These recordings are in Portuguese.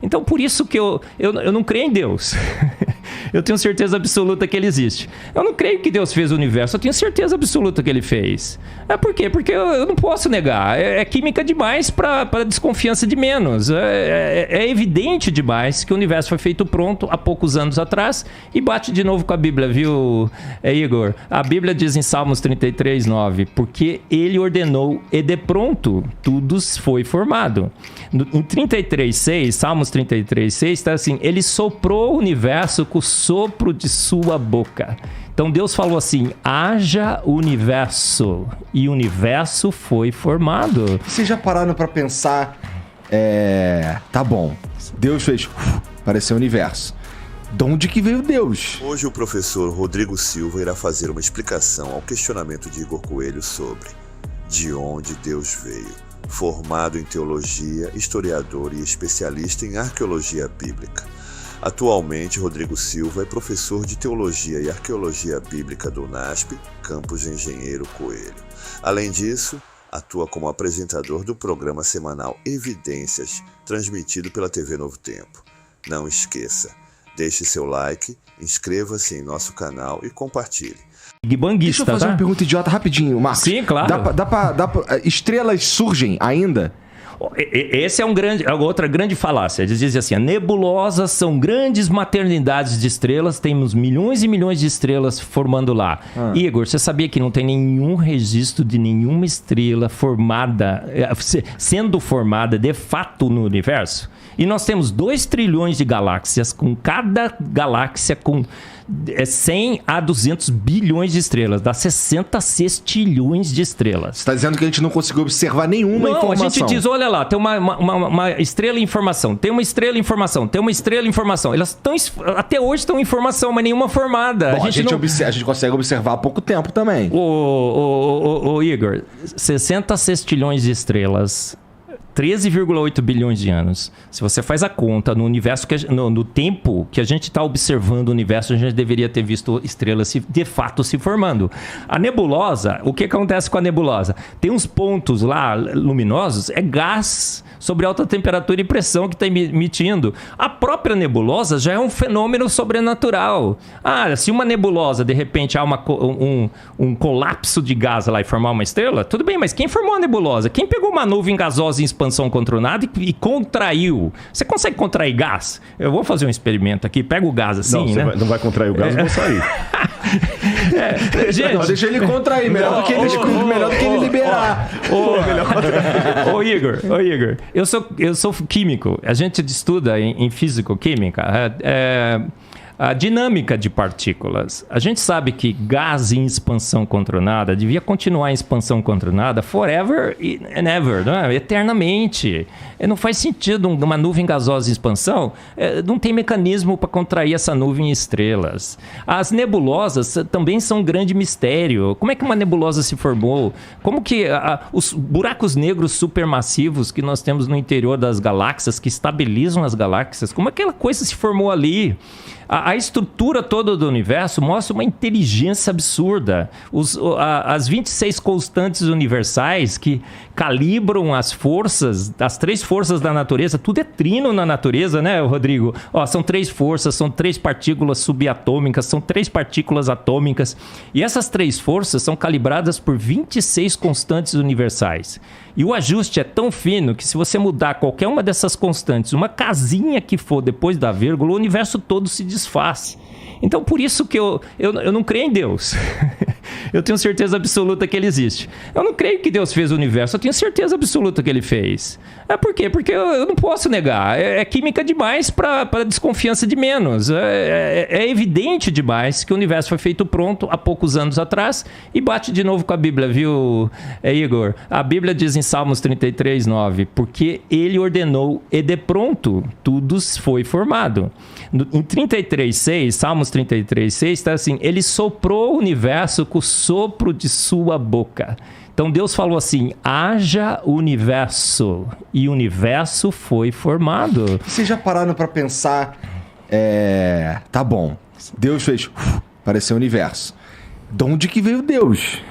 Então, por isso que eu não creio em Deus. Eu tenho certeza absoluta que ele existe. Eu não creio que Deus fez o universo, eu tenho certeza absoluta que ele fez. Por quê? Porque eu não posso negar. É química demais para desconfiança de menos. É evidente demais que o universo foi feito pronto há poucos anos atrás e bate de novo com a Bíblia, viu, Igor? A Bíblia diz em Salmos 33:9, porque ele ordenou e de pronto tudo foi formado. Em 33:6, Salmos 33:6 está assim, ele soprou o universo com o sopro de sua boca. Então Deus falou assim, haja universo, e o universo foi formado. Vocês já pararam para pensar, tá bom, Deus fez, pareceu universo. De onde que veio Deus? Hoje o professor Rodrigo Silva irá fazer uma explicação ao questionamento de Igor Coelho sobre de onde Deus veio. Formado em teologia, historiador e especialista em arqueologia bíblica. Atualmente, Rodrigo Silva é professor de Teologia e Arqueologia Bíblica do UNASP, campus Engenheiro Coelho. Além disso, atua como apresentador do programa semanal Evidências, transmitido pela TV Novo Tempo. Não esqueça, deixe seu like, inscreva-se em nosso canal e compartilhe. Deixa eu fazer uma pergunta idiota rapidinho, Marcos. Sim, claro. Estrelas surgem ainda? Esse é outra grande falácia. Eles dizem assim, nebulosas são grandes maternidades de estrelas, temos milhões e milhões de estrelas formando lá. Igor, você sabia que não tem nenhum registro de nenhuma estrela sendo formada de fato no universo? E nós temos 2 trilhões de galáxias, com cada galáxia com 100 a 200 bilhões de estrelas. Dá 60 sextilhões de estrelas. Você está dizendo que a gente não conseguiu observar nenhuma informação. Não, a gente diz, olha lá, tem uma estrela em formação, tem uma estrela em formação, tem uma estrela em formação. Elas até hoje estão em formação, mas nenhuma formada. Bom, a gente consegue observar há pouco tempo também. Ô Igor, 60 sextilhões de estrelas... 13,8 bilhões de anos. Se você faz a conta no universo, no tempo que a gente está observando o universo, a gente deveria ter visto estrelas de fato se formando. A nebulosa, o que acontece com a nebulosa? Tem uns pontos lá luminosos, é gás sobre alta temperatura e pressão que está emitindo. A própria nebulosa já é um fenômeno sobrenatural. Se uma nebulosa, de repente, há um colapso de gás lá e formar uma estrela, tudo bem, mas quem formou a nebulosa? Quem pegou uma nuvem gasosa em expansão controlada e contraiu? Você consegue contrair gás? Eu vou fazer um experimento aqui, pega o gás assim, não, né? Não vai contrair o gás, eu vou sair. Gente, deixa ele contrair, melhor do que ele liberar. Ô Igor, eu sou químico. A gente estuda em físico-química a dinâmica de partículas. A gente sabe que gás em expansão controlada devia continuar em expansão controlada forever and ever, não é? Eternamente. Não faz sentido uma nuvem gasosa em expansão, não tem mecanismo para contrair essa nuvem em estrelas. As nebulosas também são um grande mistério. Como é que uma nebulosa se formou? Como que os buracos negros supermassivos que nós temos no interior das galáxias, que estabilizam as galáxias, como aquela coisa se formou ali? A estrutura toda do universo mostra uma inteligência absurda. As 26 constantes universais que calibram as forças, as 3 forças da natureza, tudo é trino na natureza, né, Rodrigo? São 3 forças, são 3 partículas subatômicas, são 3 partículas atômicas. E essas 3 forças são calibradas por 26 constantes universais. E o ajuste é tão fino que se você mudar qualquer uma dessas constantes, uma casinha que for depois da vírgula, o universo todo se desfaz. Então, por isso que eu não creio em Deus. Eu tenho certeza absoluta que ele existe. Eu não creio que Deus fez o universo, eu tenho certeza absoluta que ele fez. Por quê? Porque eu não posso negar. É química demais para desconfiança de menos. É evidente demais que o universo foi feito pronto há poucos anos atrás e bate de novo com a Bíblia, viu, Igor? A Bíblia diz em Salmos 33:9, porque ele ordenou e de pronto tudo foi formado. Em 33:6, Salmos 33:6 está assim, ele soprou o universo com o sopro de sua boca. Então Deus falou assim, haja universo, e o universo foi formado. Vocês já pararam para pensar, tá bom, Deus fez, pareceu universo. De onde que veio Deus?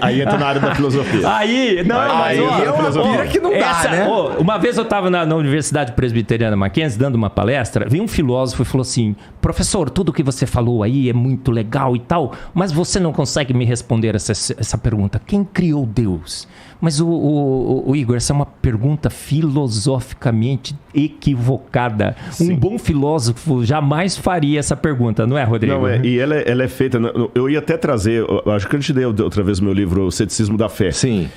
Aí entra na área da filosofia. Aí, não, Aí mas é uma pira que não dá, né? Uma vez eu estava na Universidade Presbiteriana Mackenzie dando uma palestra, veio um filósofo e falou assim: professor, tudo que você falou aí é muito legal e tal, mas você não consegue me responder essa pergunta. Quem criou Deus? Mas o Igor, essa é uma pergunta filosoficamente equivocada. Sim. Um bom filósofo jamais faria essa pergunta, não é, Rodrigo? Não, e ela é feita... Eu ia até trazer... Acho que eu te dei outra vez o meu livro, O Ceticismo da Fé. Sim.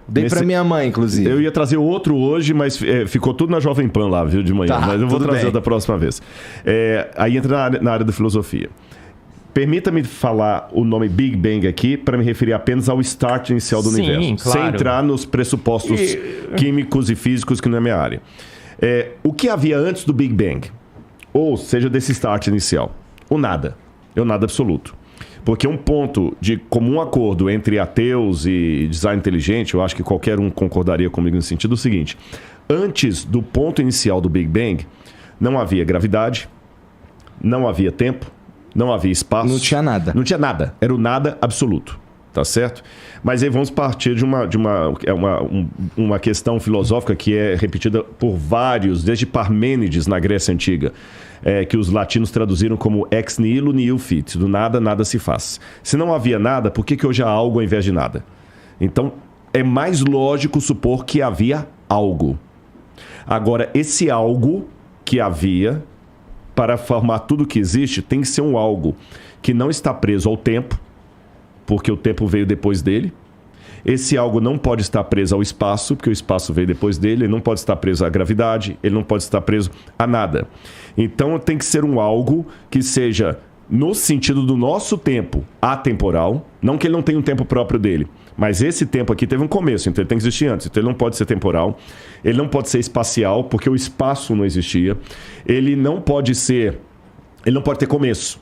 Dei pra minha mãe, inclusive. Eu ia trazer outro hoje, mas ficou tudo na Jovem Pan lá, viu, de manhã. Tá, mas eu vou tudo trazer bem. da próxima vez. Aí entra na área da filosofia. Permita-me falar o nome Big Bang aqui para me referir apenas ao start inicial do universo. Claro. Sem entrar nos pressupostos químicos e físicos que não é minha área. O que havia antes do Big Bang? Ou seja, desse start inicial? O nada. É o nada absoluto. Porque um ponto de comum acordo entre ateus e design inteligente, eu acho que qualquer um concordaria comigo no sentido seguinte. Antes do ponto inicial do Big Bang, não havia gravidade, não havia tempo, não havia espaço. Não tinha nada. Não tinha nada. Era o nada absoluto. Tá certo? Mas aí vamos partir de uma questão filosófica que é repetida por vários, desde Parmênides na Grécia Antiga, que os latinos traduziram como ex nihilo nihil fit. Do nada, nada se faz. Se não havia nada, por que hoje há algo ao invés de nada? Então, é mais lógico supor que havia algo. Agora, esse algo que havia, para formar tudo que existe, tem que ser um algo que não está preso ao tempo, porque o tempo veio depois dele. Esse algo não pode estar preso ao espaço, porque o espaço veio depois dele. Ele não pode estar preso à gravidade, ele não pode estar preso a nada. Então tem que ser um algo que seja, no sentido do nosso tempo, atemporal. Não que ele não tenha um tempo próprio dele, mas esse tempo aqui teve um começo, então ele tem que existir antes. Então ele não pode ser temporal, ele não pode ser espacial, porque o espaço não existia. Ele não pode ter começo,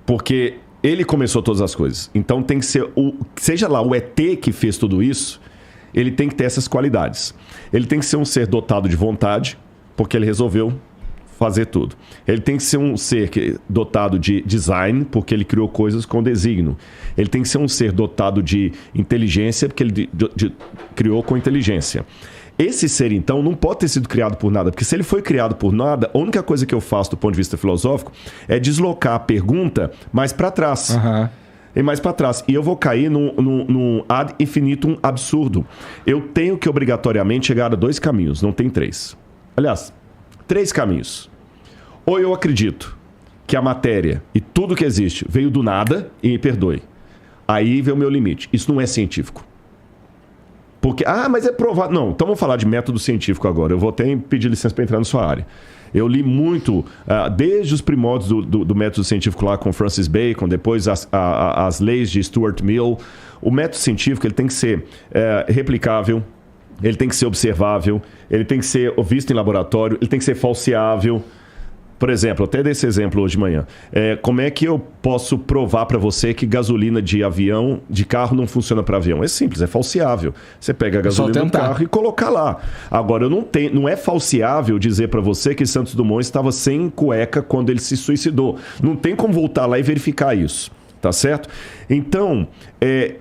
porque ele começou todas as coisas. Então tem que ser, seja lá o ET que fez tudo isso, ele tem que ter essas qualidades. Ele tem que ser um ser dotado de vontade, porque ele resolveu fazer tudo. Ele tem que ser um ser dotado de design, porque ele criou coisas com desígnio. Ele tem que ser um ser dotado de inteligência, porque ele criou com inteligência. Esse ser, então, não pode ter sido criado por nada, porque se ele foi criado por nada, a única coisa que eu faço do ponto de vista filosófico é deslocar a pergunta mais para trás. Uhum. E mais para trás. E eu vou cair num ad infinitum absurdo. Eu tenho que obrigatoriamente chegar a 2 caminhos, não tem 3. Aliás, 3 caminhos. Ou eu acredito que a matéria e tudo que existe veio do nada, e me perdoe. Aí vem o meu limite. Isso não é científico. Porque, mas é provado. Não, então vamos falar de método científico agora. Eu vou até pedir licença para entrar na sua área. Eu li muito, desde os primórdios do método científico lá com Francis Bacon, depois as leis de Stuart Mill. O método científico ele tem que ser replicável, ele tem que ser observável, ele tem que ser visto em laboratório, ele tem que ser falseável. Por exemplo, até desse exemplo hoje de manhã. Como é que eu posso provar para você que gasolina de carro não funciona para avião? É simples, é falseável. Você pega a gasolina do carro e colocar lá. Agora, não é falseável dizer para você que Santos Dumont estava sem cueca quando ele se suicidou. Não tem como voltar lá e verificar isso. Tá certo? Então,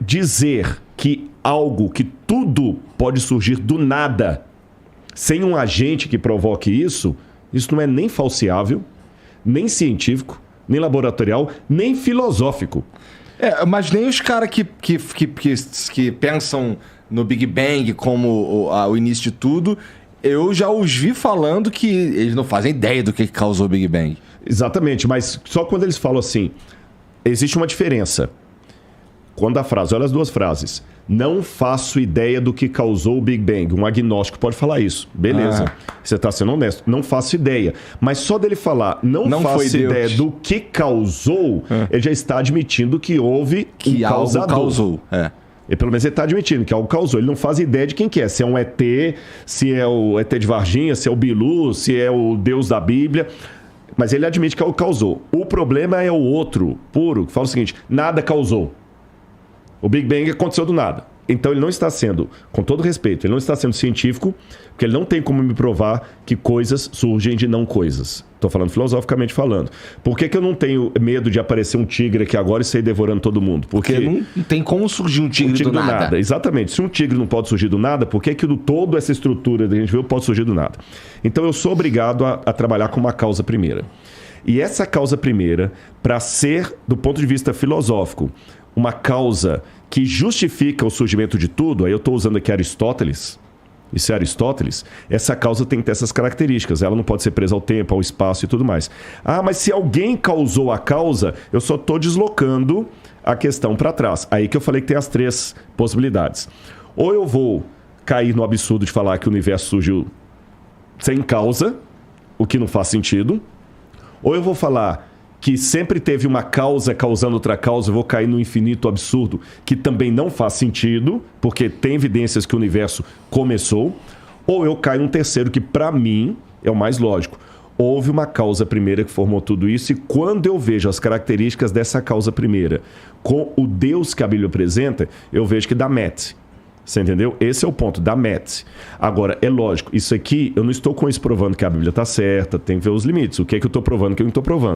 dizer que que tudo pode surgir do nada, sem um agente que provoque isso não é nem falseável, nem científico, nem laboratorial, nem filosófico. Mas nem os caras que pensam no Big Bang como o início de tudo, eu já os vi falando que eles não fazem ideia do que causou o Big Bang. Exatamente, mas só quando eles falam assim, existe uma diferença. Quando a frase, olha as 2 frases. Não faço ideia do que causou o Big Bang. Um agnóstico pode falar isso. Beleza. Você está sendo honesto. Não faço ideia. Mas só dele falar não faço ideia do que causou, ele já está admitindo que houve que um causador. Algo causou. E pelo menos ele está admitindo que algo causou. Ele não faz ideia de quem que é. Se é um ET, se é o ET de Varginha, se é o Bilu, se é o Deus da Bíblia. Mas ele admite que algo causou. O problema é o outro, puro, que fala o seguinte, nada causou. O Big Bang aconteceu do nada. Então ele não está sendo, com todo respeito, ele não está sendo científico, porque ele não tem como me provar que coisas surgem de não coisas. Estou falando filosoficamente falando. Por que eu não tenho medo de aparecer um tigre aqui agora e sair devorando todo mundo? Porque não tem como surgir um tigre do nada. Exatamente. Se um tigre não pode surgir do nada, por que toda essa estrutura que a gente viu pode surgir do nada? Então eu sou obrigado a trabalhar com uma causa primeira. E essa causa primeira, para ser, do ponto de vista filosófico, uma causa que justifica o surgimento de tudo, aí eu estou usando aqui Aristóteles, isso é Aristóteles, essa causa tem que ter essas características, ela não pode ser presa ao tempo, ao espaço e tudo mais. Ah, mas se alguém causou a causa, eu só estou deslocando a questão para trás. Aí que eu falei que tem as 3 possibilidades. Ou eu vou cair no absurdo de falar que o universo surgiu sem causa, o que não faz sentido, ou eu vou falar que sempre teve uma causa causando outra causa, eu vou cair no infinito absurdo, que também não faz sentido, porque tem evidências que o universo começou, ou eu caio num terceiro, que para mim é o mais lógico. Houve uma causa primeira que formou tudo isso, e quando eu vejo as características dessa causa primeira com o Deus que a Bíblia apresenta, eu vejo que dá match. Você entendeu? Esse é o ponto, da match. Agora, é lógico, isso aqui, eu não estou com isso provando que a Bíblia está certa, tem que ver os limites. O que é que eu estou provando, o que eu não estou provando.